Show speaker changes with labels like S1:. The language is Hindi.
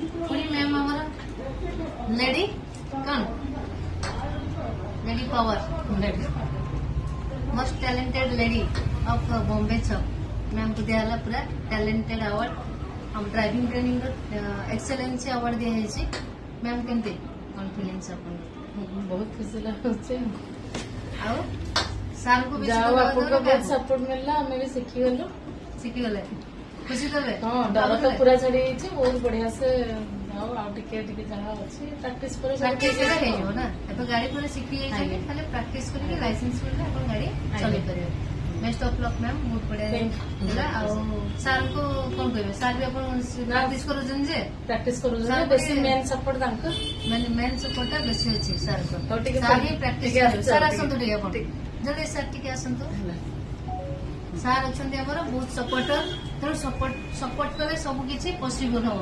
S1: पुणी मैम हमारा लेडी कौन lady power most talented lady of Bombay छ मैम को दिया पूरा टैलेंटेड अवार्ड हम ड्राइविंग ट्रेनिंग एक्सेलेंसी अवार्ड दिखाई मैम केमती कॉन्फिडेंस अपन
S2: बहुत खुशी लगे
S1: आओ सार को भी
S2: बहुत सपोर्ट मिलला हमें भी सीखी गलु
S1: सीखी गले खुशी देवे
S2: हाँ डर तो पूरा छाड़ी जाइए बहुत बढ़िया से जाओ आउ टिके टिके जहाँ अच्छी प्रैक्टिस करे
S1: प्रैक्टिस हो ना अब गाड़ी पूरा सीखी जाइए खाली प्रैक्टिस करके लाइसेंस करके अपन गाड़ी चले परियो बेस्ट ऑफ लक मैम बहुत बढ़िया होला आ सार को कौन कहबे सार भी अपन प्रैक्टिस करू जन जे
S2: प्रैक्टिस करू जन बेसी मेन सपोर्ट तांको
S1: मेन सपोर्ट बेसी अछि सार को
S2: तो टिके
S1: सार ही प्रैक्टिस सार आसन तो टिके अपन जल्दी सार टिके आसन तो सार अछंती हमर बहुत सपोर्टर तेणु सपोर्ट कले सब किछि पॉसिबल हो